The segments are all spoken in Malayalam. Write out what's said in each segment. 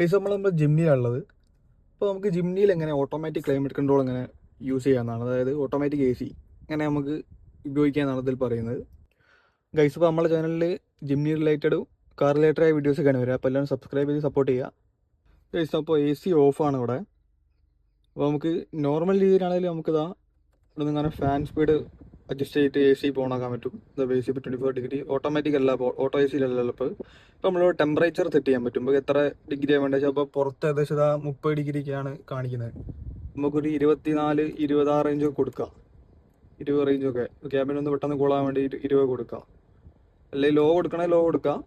കേസ് നമ്മൾ ജിംനിയിലുള്ളത്. അപ്പോൾ നമുക്ക് ജിംനിയിൽ എങ്ങനെ ഓട്ടോമാറ്റിക് ക്ലൈമറ്റ് കൺട്രോൾ എങ്ങനെ യൂസ് ചെയ്യാമെന്നാണ്, അതായത് ഓട്ടോമാറ്റിക് AC എങ്ങനെ നമുക്ക് ഉപയോഗിക്കാമെന്നാണ് ഇതിൽ പറയുന്നത്. ഗൈസ്, ഇപ്പോൾ നമ്മുടെ ചാനലിൽ ജിംനി റിലേറ്റഡും കാർ റിലേറ്റഡായ വീഡിയോസൊക്കെയാണ് വരിക. അപ്പോൾ എല്ലാവരും സബ്സ്ക്രൈബ് ചെയ്ത് സപ്പോർട്ട് ചെയ്യുക. ഗൈസ്, അപ്പോൾ AC ഓഫാണ് ഇവിടെ. അപ്പോൾ നമുക്ക് നോർമൽ രീതിയിലാണെങ്കിലും നമുക്കിതാ ഇവിടെ നിന്ന് ഇങ്ങനെ ഫാൻ സ്പീഡ് അഡ്ജസ്റ്റ് ചെയ്തിട്ട് AC ഓണാക്കാൻ പറ്റും. ഇത് AC ഇപ്പോൾ 24 ഡിഗ്രി ഓട്ടോമാറ്റിക് അല്ല, ഇപ്പോൾ ഓട്ടോ AC അല്ലല്ലോ. ഇപ്പോൾ നമ്മൾ ടെമ്പറേച്ചർ സെറ്റ് ചെയ്യാൻ പറ്റും. ഇപ്പോൾ എത്ര ഡിഗ്രിയാണ് വേണ്ടത് വെച്ചാൽ, അപ്പോൾ പുറത്ത് ഏകദേശം 30 ഡിഗ്രിക്കാണ് കാണിക്കുന്നത്. നമുക്കൊരു 24, 26 റേഞ്ചൊക്കെ കൊടുക്കാം. 20 റേഞ്ചൊക്കെ ക്യാബിനൊന്ന് പെട്ടെന്ന് കൂളാൻ വേണ്ടി 20 കൊടുക്കാം. അല്ലെങ്കിൽ ലോ കൊടുക്കണമെങ്കിൽ ലോ കൊടുക്കാം.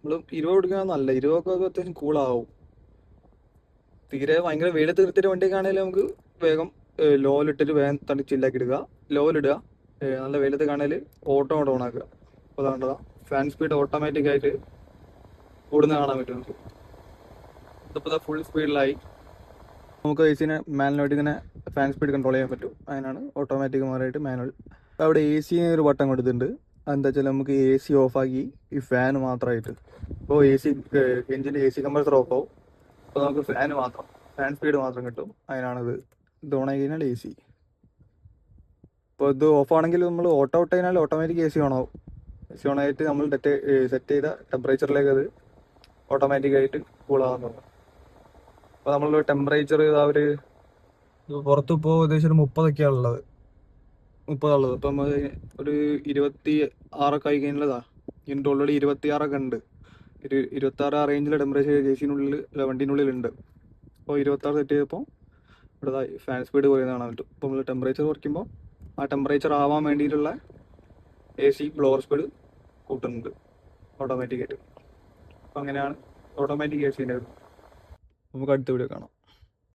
നമ്മൾ 20 കൊടുക്കാൻ നല്ല, 20 ഒക്കെ അത്യാവശ്യം കൂളാവും. തീരെ ഭയങ്കര വെയിലത്ത് നിർത്തിയിട്ട് വണ്ടിയൊക്കെ ആണെങ്കിലും നമുക്ക് വേഗം ലോയിലിട്ടിട്ട് വേഗം ചില്ലാക്കി എടുക്കുക. ലോയിലിടുക, നല്ല വെയിലത്ത് കാണാൽ ഓട്ടോ ഓൺ ആക്കുക. അപ്പോൾ അതാണ്ടതാ ഫാൻ സ്പീഡ് ഓട്ടോമാറ്റിക് ആയിട്ട് കൂടുന്ന കാണാൻ പറ്റും നമുക്ക്. ഇതിപ്പോൾ ഫുൾ സ്പീഡിലായി. നമുക്ക് AC മാനുവലായിട്ട് ഇങ്ങനെ ഫാൻ സ്പീഡ് കൺട്രോൾ ചെയ്യാൻ പറ്റും. അതിനാണ് ഓട്ടോമാറ്റിക് മാറിയിട്ട് മാനുവൽ. അവിടെ AC ഒരു ബട്ടൺ കൊടുത്തിട്ടുണ്ട്. അതെന്താ വെച്ചാൽ നമുക്ക് AC ഓഫാക്കി ഈ ഫാൻ മാത്രമായിട്ട്, ഇപ്പോൾ എഞ്ചിൻ്റെ AC കംപ്രസർ ഓഫ് ആവും. അപ്പോൾ നമുക്ക് ഫാൻ സ്പീഡ് മാത്രം കിട്ടും. അതിനാണിത്. ഇത് ഓണാക്കി കഴിഞ്ഞാൽ AC. ഇപ്പോൾ ഇത് ഓഫാണെങ്കിൽ നമ്മൾ ഔട്ട് കഴിഞ്ഞാൽ ഓട്ടോമാറ്റിക് AC ഓണാവും. AC ഓണായിട്ട് നമ്മൾ സെറ്റ് ചെയ്ത ടെമ്പറേച്ചറിലേക്ക് അത് ഓട്ടോമാറ്റിക്കായിട്ട് കൂളാകുന്നുണ്ട്. അപ്പോൾ നമ്മൾ ടെമ്പറേച്ചർ പുറത്ത് ഇപ്പോൾ ഏകദേശം ഒരു 30 ഉള്ളത്. ഇപ്പം നമ്മൾ ഒരു 26 ആയി കഴിഞ്ഞാൽ ഇതിൻ്റെ ഓൾറെഡി 26 ഉണ്ട്. 26 ആ റേഞ്ചിലെ ടെമ്പറേച്ചർ AC-നുള്ളിൽ വണ്ടീനുള്ളിൽ ഉണ്ട്. അപ്പോൾ 26 സെറ്റ് ചെയ്തപ്പോൾ ഇവിടെ ഫാൻ സ്പീഡ് കുറയുന്ന കാണാൻ പറ്റും. അപ്പോൾ നമ്മൾ ടെമ്പറേച്ചർ കുറയ്ക്കുമ്പോൾ ആ ടെമ്പറേച്ചർ ആവാൻ വേണ്ടിയിട്ടുള്ള AC ബ്ലോവർ സ്പീഡ് കൂട്ടുന്നുണ്ട് ഓട്ടോമാറ്റിക്കായിട്ട്. അപ്പോൾ അങ്ങനെയാണ് ഓട്ടോമാറ്റിക് AC. നമുക്ക് അടുത്ത വീഡിയോ കാണാം.